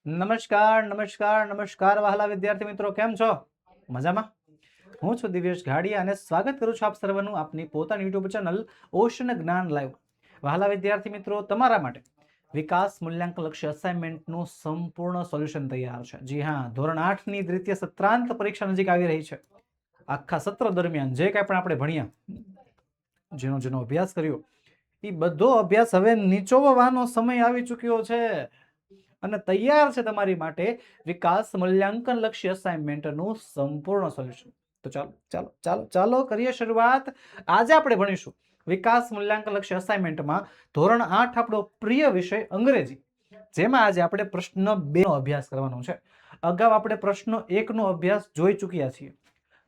નમસ્કાર નમસ્કાર નમસ્કાર વહાલા વિદ્યાર્થી મિત્રો, કેમ છો? મજામાં? હું છું દિવ્યેશ ઘાડિયા અને સ્વાગત કરું છું આપ સર્વનું આપની પોતાની યુટ્યુબ ચેનલ ઓશન જ્ઞાન લાઈવ. વહાલા વિદ્યાર્થી મિત્રો, તમારા માટે વિકાસ મૂલ્યાંકન લક્ષ્ય અસાઇનમેન્ટનું સંપૂર્ણ સોલ્યુશન તૈયાર છે. જી હા, ધોરણ 8 ની દ્વિતીય સત્રાંત પરીક્ષા નજીક આવી રહી છે. આખા સત્ર દરમિયાન જે કાંઈ પણ આપણે ભણ્યા, જેનો જેનો અભ્યાસ કર્યો, એ બધો અભ્યાસ હવે નીચોવવાનો સમય આવી ચૂક્યો છે અને તૈયાર છે તમારી માટે વિકાસ મૂલ્યાંકન લક્ષ્ય અસાઇનમેન્ટનું સંપૂર્ણ સોલ્યુશન. તો ચાલો ચાલો ચાલો ચાલો કરીએ શરૂઆત. આજે આપણે ભણીશું વિકાસ મૂલ્યાંકન લક્ષ્ય અસાઇનમેન્ટમાં ધોરણ 8 આપણો પ્રિય વિષય અંગ્રેજી, જેમાં આજે આપણે પ્રશ્ન 2 નો અભ્યાસ કરવાનો છે. અગાઉ આપણે પ્રશ્ન 1 નો અભ્યાસ જોઈ ચૂક્યા છીએ.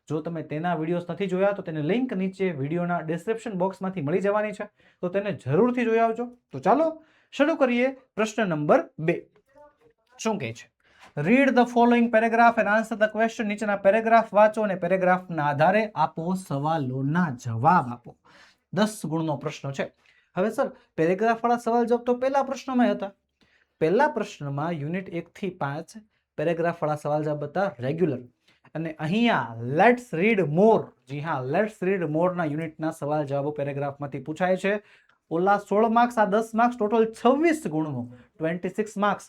જો તમે તેના વિડીયોઝ નથી જોયા તો તેની લિંક નીચે વિડીયોના ડિસ્ક્રિપ્શન બોક્સમાંથી મળી જવાની છે, તો તેને જરૂરથી જોઈ આવજો. તો ચાલો શરૂ કરીએ. પ્રશ્ન નંબર 2 શું કહે છે? Read the following paragraph and answer the question. નીચેના પેરેગ્રાફ વાંચો અને પેરેગ્રાફના આધારે આપો સવાલોના જવાબ આપો. 10 ગુણનો પ્રશ્ન છે. હવે સર, પેરેગ્રાફ વાળા સવાલ જવાબ તો પહેલા પ્રશ્નમાં હતા. પહેલા પ્રશ્નમાં યુનિટ 1 થી 5 પેરેગ્રાફ વાળા સવાલ જવાબ હતા રેગ્યુલર, અને અહીંયા લેટ્સ રીડ મોર. જી હા, લેટ્સ રીડ મોર ના યુનિટના સવાલ જવાબો પેરેગ્રાફમાંથી પૂછાય છે. ઓલા 16 માર્ક્સ, આ 10 માર્ક્સ, ટોટલ 26 ગુણનું 26 માર્ક્સ,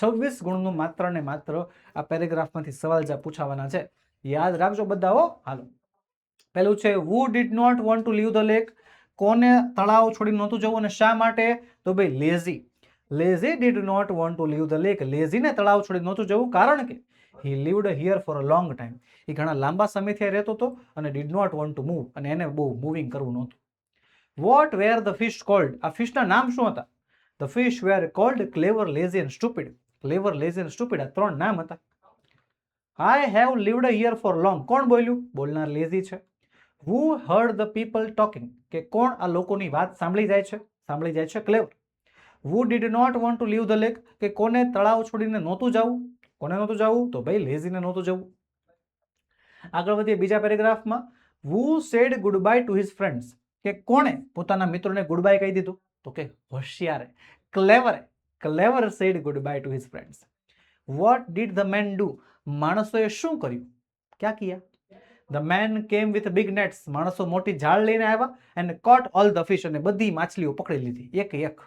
26 ગુણનું માત્ર ને માત્ર આ પેરેગ્રાફમાંથી સવાલ જવાબ પૂછાવાના છે. યાદ રાખજો બધા હો. હાલો, પહેલું છે who did not want to leave the lake. કોને તળાવ છોડી નહોતું જવું અને શા માટે? તો ભાઈ lazy. Lazy did not want to leave the lake. લેઝીને તળાવ છોડી નહોતું જવું કારણ કે he lived here for a long time. એ ઘણા લાંબા સમયથી રહેતો હતો અને did not want to move, અને એને બહુ મૂવિંગ કરવું નહોતું. What were the fish called? આ ફિશના નામ શું હતા? The fish were called clever, lazy and stupid. Clever, lazy and stupid, આ ત્રણ નામ હતા. I have lived here for long. કોણ બોલ્યું? બોલનાર લેઝી છે. Who heard the people talking? કે કોણ આ લોકોની વાત સાંભળી જાય છે? સાંભળી જાય છે ક્લેવર. Who did not want to leave the lake? કે કોને તળાવ છોડીને નહોતું જવું? કોને નહોતું જવું? તો ભાઈ લેઝીને નહોતું જવું. આગળ વધીએ બીજા પેરેગ્રાફમાં. Who said goodbye to his friends? કે કોણે પોતાના મિત્રોને ગુડબાય કહી દીધું? તો કે હોશિયારે, ક્લેવરે. ક્લેવર said goodbye to his friends. What did the man do? માણસોએ શું કર્યું? ક્યાં કિયા? The man came with big nets. માણસો મોટી જાળ લઈને આવ્યા and caught all the fish, અને બધી માછલીઓ પકડી લીધી એક એક.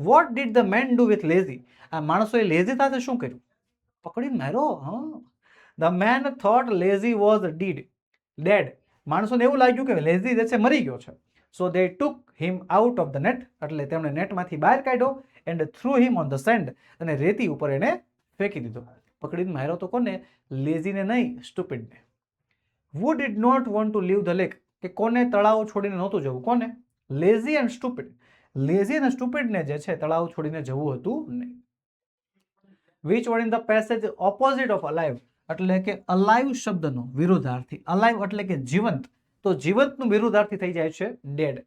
What did the man do with lazy? આ માણસોએ લેઝી સાથે શું કર્યું? પકડીને માર્યો. હા. The man thought lazy was dead. માણસોને એવું લાગ્યું કે લેઝી જે છે મરી ગયો છે. So they took him out of the net. એટલે તેમણે નેટમાંથી બહાર કાઢ્યો and threw him on the sand. અને રેતી ઉપર એને ફેંકી દીધો. પકડીને માર્યો તો કોને? લેઝીને નહીં, સ્ટુપિડને. Who did not want to leave the lake? કે કોને તળાવ છોડીને નહોતું જવું? કોને? Lazy and stupid. લેઝી અને સ્ટુપિડને જે છે તળાવ છોડીને જવું હતું નહીં. Which word in the passage opposite of alive? એટલે કે alive શબ્દનો વિરુદ્ધાર્થી. alive એટલે કે જીવંત, તો જીવંતનું વિરુદ્ધાર્થી થઈ જાય છે dead.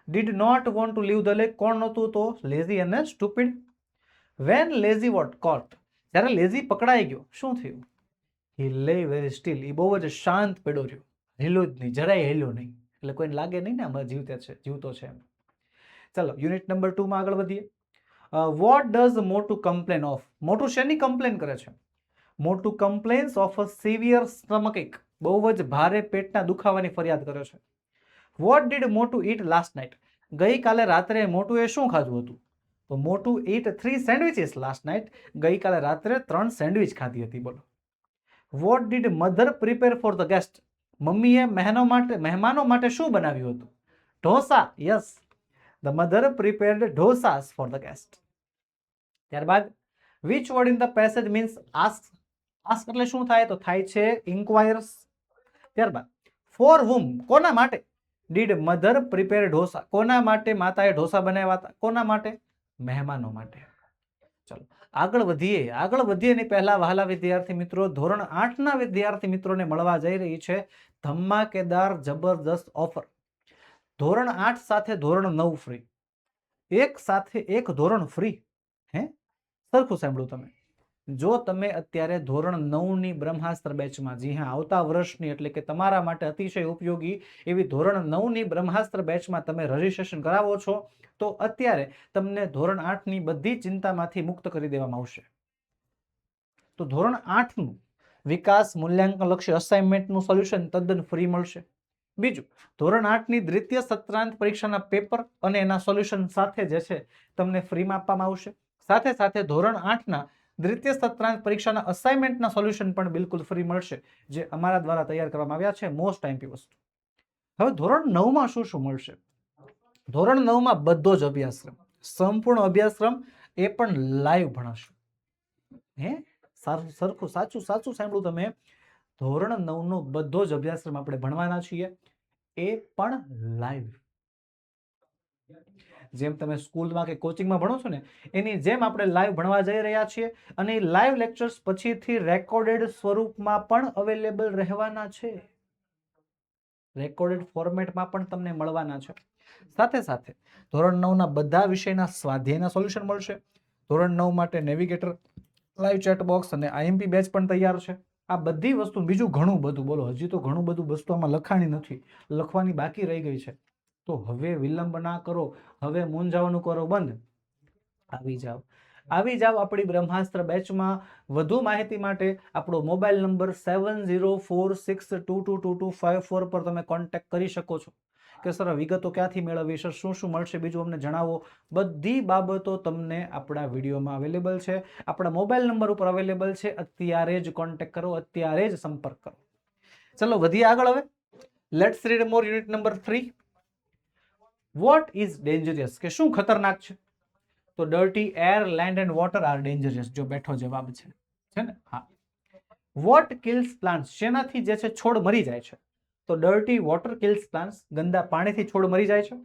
Did not want to leave the lake કોણ નહોતું? તો લેઝી અને stupid. When lazy was caught, જ્યારે લેઝી પકડાઈ ગયો, શું થયું? He lay very still. એ બહુ જ શાંત પડ્યો રહ્યો, હિલ્યો જ નહીં, જરાય હિલ્યો નહીં. એટલે કોઈને લાગે નહીં ને આમાં જીવતો છે એમ. ચાલો યુનિટ નંબર 2 માં આગળ વધીએ. What does મોટું complain of? મોટું શેની કમ્પ્લેન કરે છે? મોટું complains of a severe stomach ache. બહુ જ ભારે પેટના દુખાવાની ફરિયાદ કરે છે. What did મોટું eat last night? ગઈકાલે રાત્રે મોટુએ શું ખાધું હતું? તો મોટું eat 3 sandwiches last night. ગઈકાલે રાત્રે 3 સેન્ડવિચ ખાધી હતી. બોલો. What did mother prepare for the guest? મમ્મીએ મહેમાનો માટે શું બનાવ્યું હતું? Dosa. Yes, the mother prepared dosas for the guest. ત્યારબાદ which word in the passage means ask? ask એટલે શું થાય? તો થાય છે inquires. ત્યારબાદ for whom, કોના માટે? did mother prepare dosa? કોના માટે માતાએ ઢોસા બનાવ્યા હતા? કોના માટે? મહેમાનો માટે. ચલો આગળ વધીએ એની પહેલા વહાલા વિદ્યાર્થી મિત્રો, ધોરણ 8 ના વિદ્યાર્થી મિત્રોને મળવા જઈ રહી છે ધમાકેદાર જબરદસ્ત ઓફર. ધોરણ 8 સાથે ધોરણ 9 ફ્રી, એક સાથે એક ધોરણ ફ્રી. હે, સરખું સાંભળ્યું તમે? જો તમે અત્યારે ધોરણ 9 ની બ્રહ્માસ્ત્ર બેચમાં, જી હા આવતા વર્ષની એટલે કે તમારા માટે અતિશય ઉપયોગી એવી ધોરણ 9 ની બ્રહ્માસ્ત્ર બેચમાં તમે રજીસ્ટ્રેશન કરાવો છો, તો અત્યારે તમને ધોરણ 8 ની બધી ચિંતામાંથી મુક્ત કરી દેવામાં આવશે. તો ધોરણ 8 નું વિકાસ મૂલ્યાંકન લક્ષી અસાઇનમેન્ટનું સોલ્યુશન તદ્દન ફ્રી મળશે. બીજું, ધોરણ 8 ની દ્વિતીય સત્રાંત પરીક્ષાના પેપર અને એના સોલ્યુશન સાથે જે છે તમને ફ્રીમાં આપવામાં આવશે. સાથે સાથે ધોરણ 8 ના દ્વિતીય સત્રાંત પરીક્ષાના અસાઇનમેન્ટના સોલ્યુશન પણ બિલકુલ ફ્રી મળશે, જે અમારા દ્વારા તૈયાર કરવામાં આવ્યા છે. મોસ્ટ આઈમ્પી વસ્તુ. હવે ધોરણ 9 માં શું શું મળશે? ધોરણ 9 માં બધો જ અભ્યાસક્રમ, સંપૂર્ણ અભ્યાસક્રમ, એ પણ લાઈવ ભણાશે. હે સરખું સાચું સાંભળ્યું તમે. ધોરણ 9 નો બધો જ અભ્યાસક્રમ આપણે ભણવાના છીએ, એ પણ લાઈવ. જેમ તમે સ્કૂલમાં કે કોચિંગમાં ભણો છો ને, એની જેમ આપણે લાઈવ ભણવા જઈ રહ્યા છીએ. અને લાઈવ લેક્ચર્સ પછીથી રેકોર્ડેડ સ્વરૂપમાં પણ અવેલેબલ રહેવાના છે. રેકોર્ડેડ ફોર્મેટમાં પણ તમને મળવાના છે. સાથે સાથે ધોરણ 9 ના બધા વિષયના સ્વાધ્યાયના સોલ્યુશન મળશે. ધોરણ 9 માટે નેવિગેટર, લાઈવ ચેટ બોક્સ અને આઈએમપી બેચ પણ તૈયાર છે. આ બધી વસ્તુ, બીજું ઘણું બધું, બોલો હજી તો ઘણું બધું વસ્તુ આમાં લખાણી નથી, લખવાની બાકી રહી ગઈ છે. તો હવે વિલંબ ના કરો, હવે મૂંઝાવાનું કરો બંધ. આવી જાવ આપણી બ્રહ્માસ્ત્ર બેચમાં. વધુ માહિતી માટે આપણો મોબાઈલ નંબર 7046222254 પર તમે કોન્ટેક્ટ કરી શકો છો. કે સર વિગતો ક્યાંથી મેળવવી, સર શું શું મળશે, બીજું અમને જણાવો. બધી બાબતો તમને આપણા વિડીયોમાં અવેલેબલ છે, આપણા મોબાઈલ નંબર ઉપર અવેલેબલ છે. અત્યારે જ કોન્ટેક્ટ કરો, અત્યારે જ સંપર્ક કરો. ચલો વધીએ આગળ. હવે let's read more. Unit number 3. What is dangerous, કે શું ખતરનાક છે? તો dirty air, land and water are dangerous. જો બેઠો જવાબ છે ને. હા. વોટ કિલ્સ પ્લાન્ટ્સ, શેનાથી જે છે છોડ મરી જાય છે? તો ડર્ટી વોટર કિલ્સ પ્લાન્ટ્સ, ગંદા પાણીથી છોડ મરી જાય છે.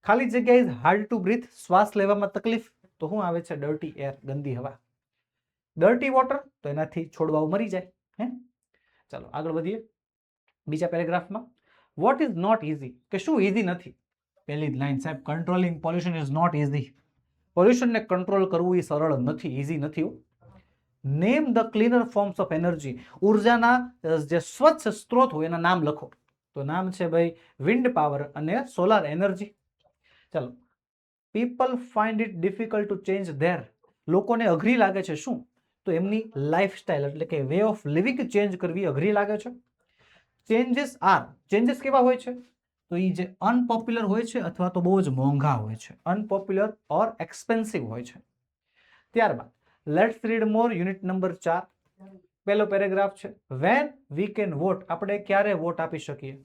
ખાલી જગ્યા ઇઝ હાર્ડ ટુ બ્રીથ, શ્વાસ લેવામાં તકલીફ, તો શું આવે છે? ડર્ટી એર, ગંદી હવા. ડર્ટી વોટર, તો એનાથી છોડવાઓ મરી જાય. હે ચાલો આગળ વધીએ બીજા પેરેગ્રાફમાં. વોટ ઇઝ નોટ ઇઝી, કે શું ઇઝી નથી? પહેલી જ લાઈન સાહેબ, controlling pollution is not easy. પોલ્યુશનને કંટ્રોલ કરવું એ સરળ નથી, ઇઝી નથી. Name the cleaner forms of energy, ઉર્જાના જે સ્વચ્છ સ્ત્રોત હોય એના નામ લખો. તો નામ છે ભાઈ વિન્ડ પાવર અને સોલાર એનર્જી. ચાલો. People find it difficult to change there, લોકોને અઘરી લાગે છે શું? તો એમની લાઈફસ્ટાઈલ એટલે કે વે ઓફ લિવિંગ ચેન્જ કરવી અઘરી લાગે છે. ચેન્જીસ આર, ચેન્જીસ કેવા હોય છે? તો એ જે અનપોપ્યુલર હોય છે અથવા તો બહુ જ મોંઘા હોય છે, અનપોપ્યુલર ઓર એક્સપેન્સિવ હોય છે. ત્યારબાદ let's read more. Unit number 4. પહેલો પેરેગ્રાફ છે, વેન વી કેન વોટ, આપણે ક્યારે વોટ આપી શકીએ?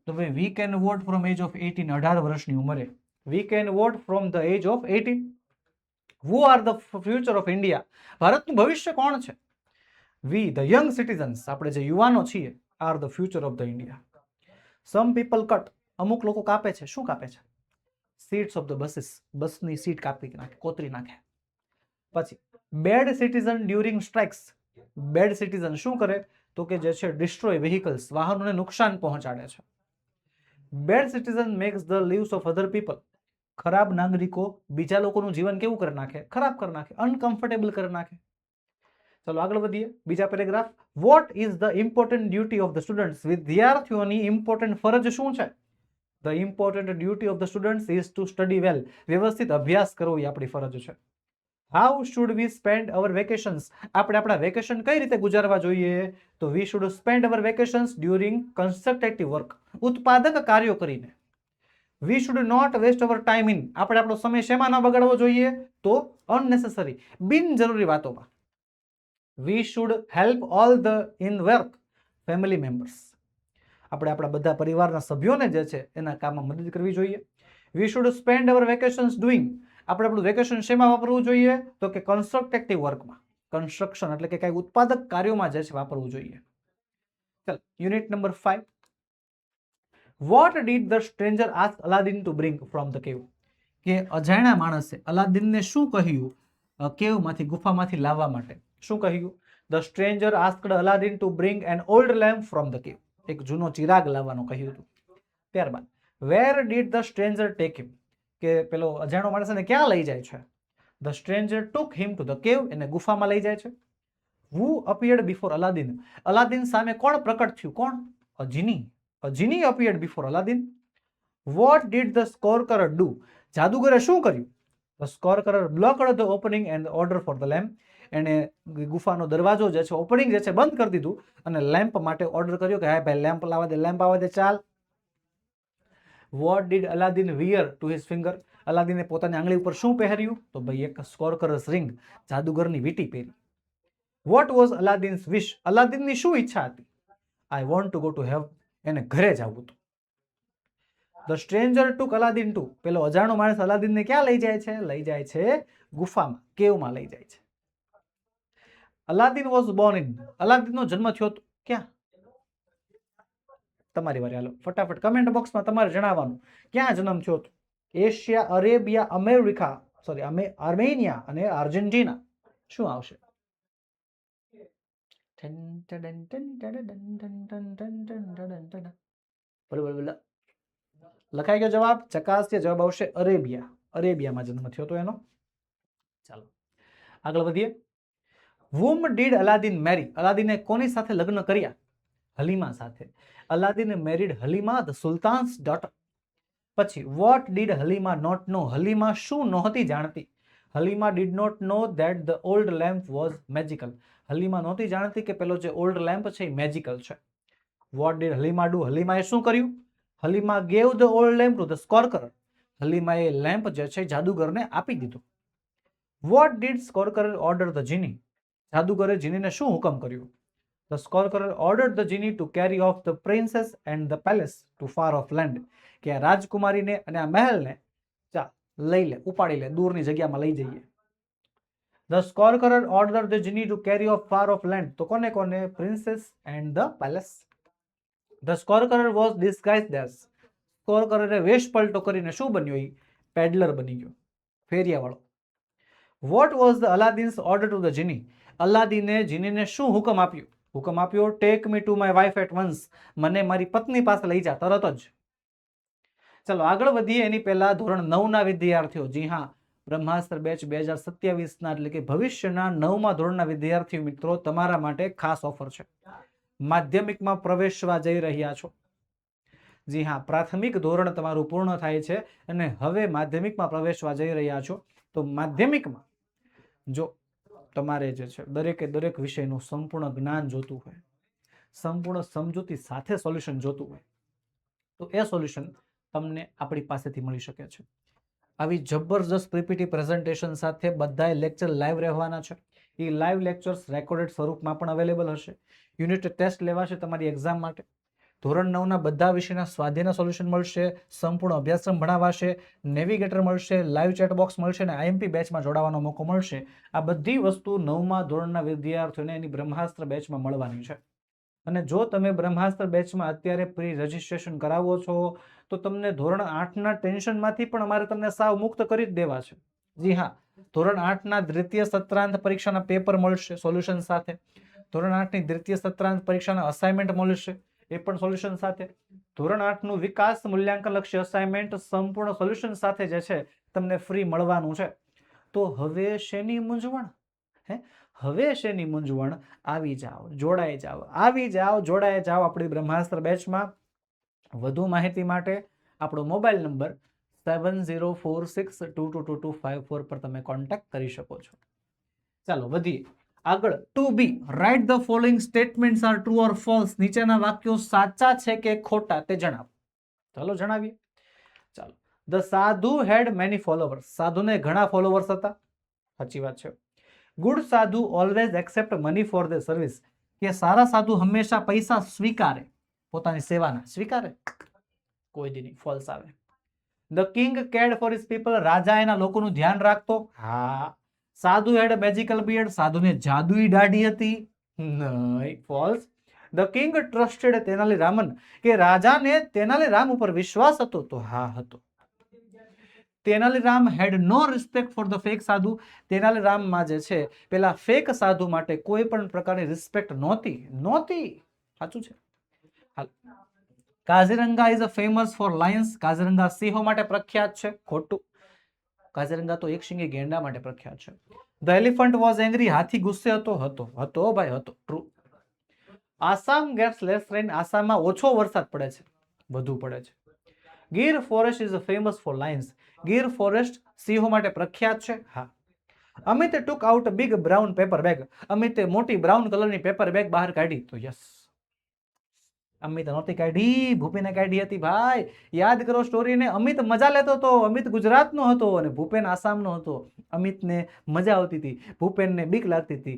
તો ભાઈ we can vote from age of 18, 18 વર્ષની ઉંમરે. We can vote from the age of 18. Who are the future of India, ભારતનું ભવિષ્ય કોણ છે? વી ધ યંગ સિટીઝન્સ, આપણે જે યુવાનો છીએ, are the future of the India. Some people cut, અમુક લોકો કાપે છે. શું કાપે છે? સીટ્સ ઓફ ધ બસીસ, બસની સીટ કાપી નાખે, કોતરી નાખે. પછી bad citizen during strikes, bad citizen શું કરે? તો કે જે છે ડિસ્ટ્રોય વ્હીકલ્સ, વાહનોને નુકસાન પહોંચાડે છે. Bad citizen makes the lives of other people, ખરાબ નાગરિકો બીજા લોકોનું જીવન કેવું કરી નાખે? ખરાબ કરી નાખે, અનકમ્ફર્ટેબલ કરી નાખે. ચલો આગળ વધીએ બીજા paragraph. What is the important duty of the students, વિદ્યાર્થીઓની ઇમ્પોર્ટન્ટ ફરજ શું છે? The important duty of the students is to study well, વ્યવસ્થિત અભ્યાસ કરવો એ આપણી ફરજ છે. How should we spend our vacations, આપણે આપણા વેકેશન કઈ રીતે ગુજારવા જોઈએ? તો we should spend our vacations during constructive work, ઉત્પાદક કાર્યો કરીને. We should not waste our time in, આપણે આપણો સમય શેમાં ન બગાડવો જોઈએ? તો અનનેસેસરી, બિનજરૂરી વાતોમાં. We should help all the in work family members, આપણે આપણા બધા પરિવારના સભ્યોને જે છે એના કામમાં મદદ કરવી જોઈએ. We should spend our vacations doing, આપણે આપણું વેકેશન શેમાં વાપરવું જોઈએ? તો કે કન્સ્ટ્રક્ટિવ વર્કમાં, કન્સ્ટ્રક્શન એટલે કે કઈ ઉત્પાદક કાર્યોમાં જે છે વાપરવું જોઈએ. ચાલો unit number 5. Vote did the stranger ask Aladdin to bring from the કેવ, કે અજાણ્યા માણસે અલાદીનને શું કહ્યું કેવમાંથી, ગુફામાંથી લાવવા માટે? શું કહ્યું? The stranger asked Aladdin to bring an old lamp from the cave, એક જૂનો ચિરાગ લાવવાનું કહ્યું હતું. ત્યારબાદ where did the stranger take him, કે પેલો અજાણ્યો માણસ એને ક્યાં લઈ જાય છે? The stranger took him to the cave, એને ગુફામાં લઈ જાય છે. Who appeared before Aladdin, Aladdin સામે કોણ પ્રકટ થયું? કોણ? A genie. A genie appeared before Aladdin. What did the સ્કોરકરર do, જાદુગરે શું કર્યું? The sorcerer blocked the opening and order for the lamp, એને ગુફાનો દરવાજો જે છે, ઓપનિંગ જે છે બંધ કરી દીધું અને લેમ્પ માટે ઓર્ડર કર્યો કે હા ભાઈ લેમ્પ લાવવા દે, લેમ્પ આવવા દે, ચાલ. What did Aladdin wear to his finger, અલાદીને પોતાની આંગળી ઉપર શું પહેર્યું? તો ભાઈ એક સ્કોરકરસ રિંગ, જાદુગરની વીંટી પહેરી. વોટ વોઝ અલાદીન્સ વિશ, અલાદીનની શું ઈચ્છા હતી? I want to go to have, એને ઘરે જવું હતું. The stranger took Aladdin to, પેલો અજાણો માણસ અલાદીનને ક્યાં લઈ જાય છે? લઈ જાય છે ગુફામાં, કેવમાં લઈ જાય છે. અલાદીન વોઝ બોર્ન ઇન, અલાદીનનો જન્મ થયો તો ક્યાં? તમારી વારી, હાલો ફટાફટ કમેન્ટ બોક્સમાં તમારે જણાવવાનું ક્યાં જન્મ થયો હતો. Asia, Arabia, America, sorry Armenia અને આર્જેન્ટિના. શું આવશે? લખાઈ ગયો જવાબ? ચકાસીએ, જવાબ આવશે અરેબિયા, અરેબિયામાં જન્મ થયો હતો એનો. ચાલો આગળ વધીએ. whom did અલાદીન મેરી, અલાદીને કોની સાથે લગ્ન કર્યા? હલીમા સાથે. Aladdin married Halima the sultan's daughter. પછી what did Halima not know, હલીમા શું નહોતી જાણતી? Halima did not know that the old lamp was magical, Halima નહોતી જાણતી કે પેલો જે ઓલ્ડ લેમ્પ છે એ મેજિકલ છે. વોટ ડીડ હલીમા ડુ, હલીમાએ શું કર્યું? Halima gave the old lamp to the sorcerer, હલીમાએ લેમ્પ જે છે જાદુગરને આપી દીધું. વોટ ડીડ સ્કોરકરર ઓર્ડર ધ જીની, જાદુગરે જીનીને શું હુકમ કર્યું? The scorecrer ordered the genie to carry off the princess and the palace to far off land, કે આ રાજકુમારીને અને આ મહેલને ચા લઈ લે, ઉપાડી લે, દૂરની જગ્યામાં લઈ જઈએ. The scorecrer ordered the genie to carry off far off land, તો કોને કોને? princess and the palace. The scorecrer was disguised as, સ્કોરકરરે વેશ પલટો કરીને શું બન્યો? એ પેડલર બની ગયો, ફેરિયાવાળો. What was the Aladdin's order to the genie, અલાદીને જીનીને શું હુકમ આપ્યો? હુકમ આપ્યો take me to my wife at once, મને મારી પત્ની પાસે લઈ જા તરત જ. ચલો આગળ વધીએ એની પહેલા ધોરણ 9 ના વિદ્યાર્થીઓ, જી હા બ્રહ્માસ્ત્ર બેચ 2027 ના એટલે કે ભવિષ્યના 9મા ધોરણના વિદ્યાર્થીઓ મિત્રો, તમારા માટે ખાસ ઓફર છે. માધ્યમિકમાં પ્રવેશવા જઈ રહ્યા છો. જી હા, પ્રાથમિક ધોરણ તમારું પૂર્ણ થાય છે અને હવે માધ્યમિકમાં પ્રવેશવા જઈ રહ્યા છો. તો માધ્યમિકમાં જો તમારે જે છે દરેકે દરેક વિષયનું સંપૂર્ણ જ્ઞાન જોતું હોય, સંપૂર્ણ સમજૂતી સાથે સોલ્યુશન જોતું હોય, તો એ સોલ્યુશન તમને આપણી પાસેથી મળી શકે છે. આવી જબરજસ્ત પીપીટી પ્રેઝન્ટેશન સાથે બધાય લેક્ચર લાઈવ રહેવાના છે. એ લાઈવ લેક્ચર્સ રેકોર્ડેડ સ્વરૂપમાં પણ અવેલેબલ હશે. યુનિટ ટેસ્ટ લેવાશે તમારી એક્ઝામ માટે. ધોરણ 9ના બધા વિષયના સ્વાધ્યાયના સોલ્યુશન મળશે, સંપૂર્ણ અભ્યાસક્રમ ભણાવાશે, નેવિગેટર મળશે, લાઈવ ચેટ બોક્સ મળશે અને આઈએમપી બેચમાં જોડાવાનો મોકો મળશે. આ બધી વસ્તુ 9મા ધોરણના વિદ્યાર્થીઓને એની બ્રહ્માસ્ત્ર બેચમાં મળવાની છે. અને જો તમે બ્રહ્માસ્ત્ર બેચમાં અત્યારે પ્રી રજિસ્ટ્રેશન કરાવો છો તો તમને ધોરણ 8ના ટેન્શનમાંથી પણ અમારે તમને સાવ મુક્ત કરી જ દેવા છે. જી હા, ધોરણ 8ના દ્વિતીય સત્રાંત પરીક્ષાના પેપર મળશે સોલ્યુશન સાથે, ધોરણ 8ની દ્વિતીય સત્રાંત પરીક્ષાના અસાઇનમેન્ટ મળશે એ પણ સોલ્યુશન સાથે, ધોરણ 8નું વિકાસ મૂલ્યાંકન લક્ષ્ય અસાઇનમેન્ટ સંપૂર્ણ સોલ્યુશન સાથે જે છે તમને ફ્રી મળવાનું છે. તો હવે શેની મૂંઝવણ? હવે શેની મૂંઝવણ? આવી જાઓ, જોડાઈ જાઓ, આવી જાઓ, જોડાઈ જાઓ આપણી બ્રહ્માસ્ત્ર બેચમાં. વધુ માહિતી માટે આપણો મોબાઈલ નંબર 7046222254 પર તમે કોન્ટેક્ટ કરી શકો છો. ચાલો વધીએ આગળ. To be, write the following statements are true or false, નીચેના વાક્યો સાચા છે કે ખોટા તે જણાવો. ચાલો જણાવીએ. ચાલો. ધ સાધુ હેડ મેની ફોલોવર્સ, સાધુને ઘણા ફોલોવર્સ હતા. સાચી વાત છે. ગુડ સાધુ always accept money for the service, કે સારા સાધુ હંમેશા પૈસા સ્વીકારે, પોતાની સેવાના સ્વીકારે, કોઈ દી નહીં, ફોલ્સ આવે. The king cared for his people, રાજા એના લોકોનું ધ્યાન રાખતો. હા. સાધુ હેડ મેજિકલ બિયર્ડ, સાધુને જાદુઈ દાઢી હતી. નહીં, false. The king trusted Tenali Raman, કે રાજાને તેનાલી રામ ઉપર વિશ્વાસ હતો. તો હા હતો. તેનાલી રામ હેડ નો રિસ્પેક્ટ ફોર ધ ફેક સાધુ, તેનાલી રામમાં જે છે પેલા ફેક સાધુ માટે કોઈ પણ પ્રકારની રિસ્પેક્ટ નહોતી. સાચું છે. Kaziranga is famous for Lions, Kaziranga સિંહો માટે પ્રખ્યાત છે. ખોટું. કાઝીરંગા તો એક શીંગી ગેંડા માટે પ્રખ્યાત છે. ધ એલિફન્ટ વોઝ એંગ્રી, હાથી ગુસ્સે હતો. હતો ભાઈ, હતો. True. Assam gets less rain, આસામમાં ઓછો વરસાદ પડે છે, વધુ પડે છે. Gir forest is famous for lions, Gir forest સિંહો માટે પ્રખ્યાત છે. હા. Amit took out big brown paper bag, અમિતે મોટી બ્રાઉન કલરની પેપર બેગ બહાર કાઢી. તો યસ, અમિત નહોતી કાઢી, ભૂપેને કાઢી હતી ભાઈ. યાદ કરો સ્ટોરીને. અમિત મજા લેતો હતો, અમિત ગુજરાતનો હતો અને ભૂપેન આસામનો હતો. અમિતને મજા આવતી હતી, ભૂપેનને બીક લાગતી હતી.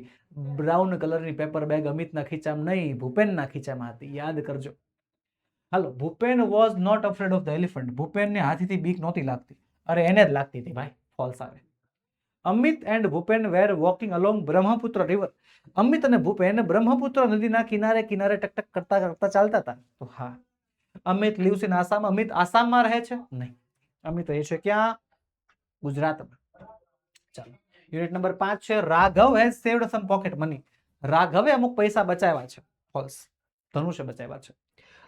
બ્રાઉન કલરની પેપર બેગ અમિતના ખીચામાં નહીં, ભૂપેનના ખીચામાં હતી. યાદ કરજો. હાલો, Bhupen was not afraid of the elephant, ભૂપેનને હાથીથી બીક નહોતી લાગતી. અરે એને જ લાગતી હતી ભાઈ, ફોલ્સ આવે. Amit and Bhupen were walking along Brahmaputra river, Amit અને ભૂપેન બ્રહ્મપુત્ર નદીના કિનારે કિનારે ટક ટક કરતા કરતા ચાલતા હતા. તો હા. અમિત lives in આસામ, અમિત આસામમાં રહે છે? નહીં, અમિત રહે છે ક્યાં? ગુજરાતમાં. ચાલો, યુનિટ નંબર 5 છે Raghav has saved some pocket money, રાઘવે અમુક પૈસા બચાવ્યા છે. ફોલ્સ. ધનુષે બચાવ્યા છે.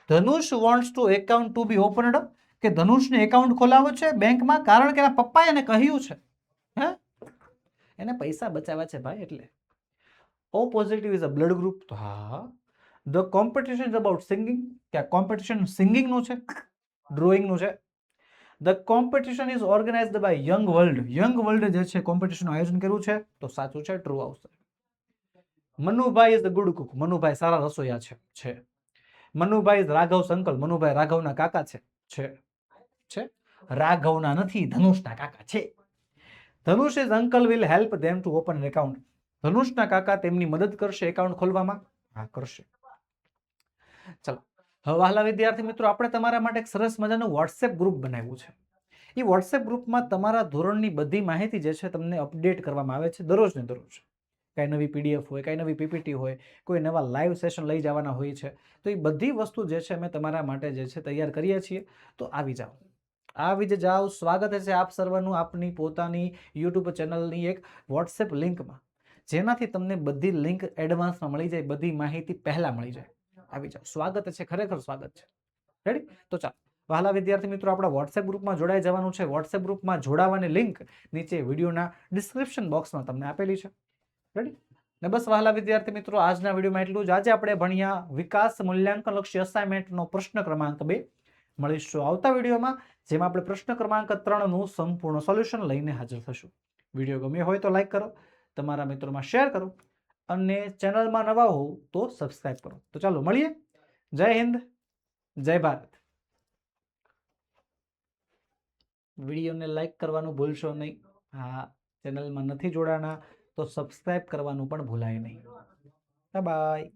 Dhanush wants to account to be opened, કે ધનુષને એકાઉન્ટ ખોલાવવું છે બેંકમાં, કારણ કે એના પપ્પાએ એને કહ્યું છે. હે, એને પૈસા બચાવ્યા છે ભાઈ એટલે. O positive is a blood group. તો હા. The competition is about singing, કે આ કોમ્પિટિશન સિંગિંગનું છે, ડ્રોઈંગનું છે. The competition is organized by young world, young world જે છે કોમ્પિટિશનનું આયોજન કર્યું છે. તો સાચું છે, ટ્રુ આવશે. Manubhai is the good cook, મનુભાઈ સારા રસોઈયા છે. મનુભાઈ ઇઝ રાઘવ્સ અંકલ, મનુભાઈ રાઘવના કાકા છે. રાઘવના નથી, ધનુષના કાકા છે. Dhanush is uncle will help them to open an account, ધનુષના કાકા તેમની મદદ કરશે એકાઉન્ટ ખોલવામાં. હા, કરશે. ચલો, હવે વહાલા વિદ્યાર્થી મિત્રો, આપણે તમારા માટે એક સરસ મજાનું વોટ્સએપ ગ્રુપ બનાવ્યું છે. એ વોટ્સએપ ગ્રુપમાં તમારા ધોરણની બધી માહિતી જે છે તમને અપડેટ કરવામાં આવે છે દરરોજ ને દરરોજ. કાંઈ નવી પીડીએફ હોય, કાંઈ નવી પીપીટી હોય, કોઈ નવા લાઈવ સેશન લઈ જવાના હોય છે, તો એ બધી વસ્તુ જે છે અમે તમારા માટે જે છે તૈયાર કરીએ છીએ. તો આવી જાઓ, આવી જ જાઓ. સ્વાગત છે આપ સર્વનું આપની પોતાની યુટ્યુબ ચેનલની એક વોટ્સએપ લિંકમાં, જેનાથી તમને બધી લિંક એડવાન્સમાં મળી જાય, બધી માહિતી પહેલા મળી જાય. આવી જાઓ, સ્વાગત છે, ખરેખર સ્વાગત છે. રેડી? તો ચાલો વહાલા વિદ્યાર્થી મિત્રો, આપણા વોટ્સએપ ગ્રુપમાં જોડાઈ જવાનું છે. વોટ્સએપ ગ્રુપમાં જોડાવાની લિંક નીચે વિડીયોના ડિસ્ક્રિપ્શન બોક્સમાં તમને આપેલી છે. રેડી? ને બસ વહાલા વિદ્યાર્થી મિત્રો, આજના વિડીયોમાં એટલું જ. આજે આપણે ભણ્યા વિકાસ મૂલ્યાંકન લક્ષી અસાઇનમેન્ટનો પ્રશ્ન ક્રમાંક 2. મળીશું આવતા વિડીયોમાં, જેમાં આપણે પ્રશ્ન ક્રમાંક 3 નું સંપૂર્ણ સોલ્યુશન લઈને હાજર થશું. વિડીયો ગમ્યો હોય તો લાઈક કરો, તમારા મિત્રોમાં શેર કરો અને ચેનલમાં નવા હો તો સબસ્ક્રાઇબ કરો. તો ચાલો મળીએ. જય હિન્દ, જય ભારત. વિડીયોને લાઈક કરવાનું ભૂલશો નહીં. હા, ચેનલમાં નથી જોડાના તો સબસ્ક્રાઇબ કરવાનું પણ ભૂલાય નહીં. Bye bye.